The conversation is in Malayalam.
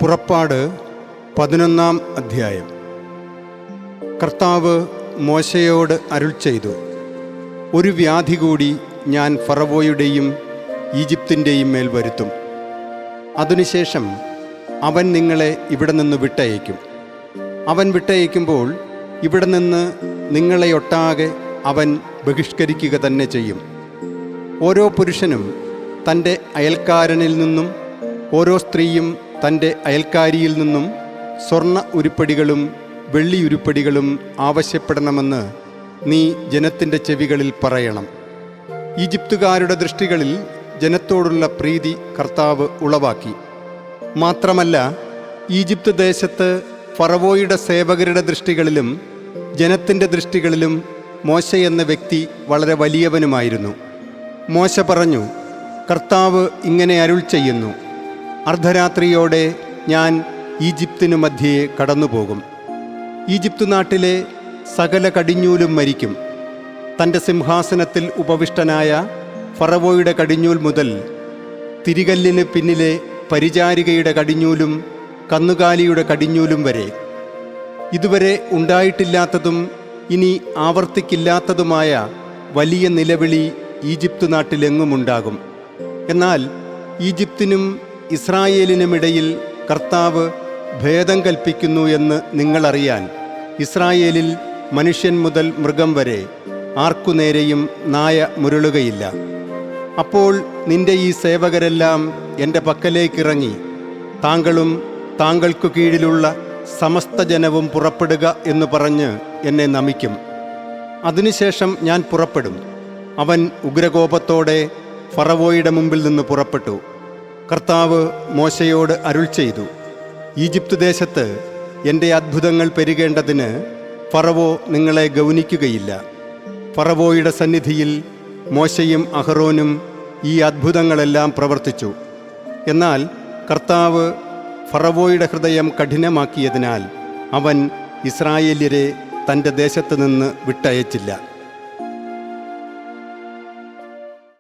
പുറപ്പാട് 11-ാം അധ്യായം. കർത്താവ് മോശയോട് അരുൾ ചെയ്തു, ഒരു വ്യാധി കൂടി ഞാൻ ഫറവോയുടെയും ഈജിപ്തിൻ്റെയും മേൽ വരുത്തും. അതിനുശേഷം അവൻ നിങ്ങളെ ഇവിടെ നിന്ന് വിട്ടയക്കും. അവൻ വിട്ടയക്കുമ്പോൾ ഇവിടെ നിന്ന് നിങ്ങളെയൊട്ടാകെ അവൻ ബഹിഷ്കരിക്കുക തന്നെ ചെയ്യും. ഓരോ പുരുഷനും തൻ്റെ അയൽക്കാരനിൽ നിന്നും ഓരോ സ്ത്രീയും തൻ്റെ അയൽക്കാരിയിൽ നിന്നും സ്വർണ്ണ ഉരുപ്പടികളും വെള്ളി ഉരുപ്പടികളും ആവശ്യപ്പെടണമെന്ന് നീ ജനത്തിൻ്റെ ചെവികളിൽ പറയണം. ഈജിപ്തുകാരുടെ ദൃഷ്ടികളിൽ ജനത്തോടുള്ള പ്രീതി കർത്താവ് ഉളവാക്കി. മാത്രമല്ല, ഈജിപ്ത് ദേശത്ത് ഫറവോയുടെ സേവകരുടെ ദൃഷ്ടികളിലും ജനത്തിൻ്റെ ദൃഷ്ടികളിലും മോശ എന്ന വ്യക്തി വളരെ വലിയവനുമായിരുന്നു. മോശ പറഞ്ഞു, കർത്താവ് ഇങ്ങനെ അരുൾ ചെയ്യുന്നു, അർദ്ധരാത്രിയോടെ ഞാൻ ഈജിപ്തിനു മധ്യേ കടന്നുപോകും. ഈജിപ്തു നാട്ടിലെ സകല കടിഞ്ഞൂലും മരിക്കും. തൻ്റെ സിംഹാസനത്തിൽ ഉപവിഷ്ടനായ ഫറവോയുടെ കടിഞ്ഞൂൽ മുതൽ തിരികല്ലിന് പിന്നിലെ പരിചാരികയുടെ കടിഞ്ഞൂലും കന്നുകാലിയുടെ കടിഞ്ഞൂലും വരെ, ഇതുവരെ ഉണ്ടായിട്ടില്ലാത്തതും ഇനി ആവർത്തിക്കില്ലാത്തതുമായ വലിയ നിലവിളി ഈജിപ്തു നാട്ടിലെങ്ങുമുണ്ടാകും. എന്നാൽ ഈജിപ്തിനും ഇസ്രായേലിനുമിടയിൽ കർത്താവ് ഭേദം കൽപ്പിക്കുന്നു എന്ന് നിങ്ങളറിയാൻ ഇസ്രായേലിൽ മനുഷ്യൻ മുതൽ മൃഗം വരെ ആർക്കുനേരെയും നായ മുരളുകയില്ല. അപ്പോൾ നിന്റെ ഈ സേവകരെല്ലാം എൻ്റെ പക്കലേക്കിറങ്ങി, താങ്കളും താങ്കൾക്കു കീഴിലുള്ള സമസ്ത ജനവും പുറപ്പെടുക എന്ന് പറഞ്ഞ് എന്നെ നമിക്കും. അതിനുശേഷം ഞാൻ പുറപ്പെടും. അവൻ ഉഗ്രകോപത്തോടെ ഫറവോയുടെ മുമ്പിൽ നിന്ന് പുറപ്പെട്ടു. കർത്താവ് മോശയോട് അരുൾ ചെയ്തു, ഈജിപ്ത് ദേശത്ത് എൻ്റെ അത്ഭുതങ്ങൾ പെരുകേണ്ടതിന് ഫറവോ നിങ്ങളെ ഗൗനിക്കുകയില്ല. ഫറവോയുടെ സന്നിധിയിൽ മോശയും അഹറോനും ഈ അത്ഭുതങ്ങളെല്ലാം പ്രവർത്തിച്ചു. എന്നാൽ കർത്താവ് ഫറവോയുടെ ഹൃദയം കഠിനമാക്കിയതിനാൽ അവൻ ഇസ്രായേല്യരെ തൻ്റെ ദേശത്ത് നിന്ന് വിട്ടയച്ചില്ല.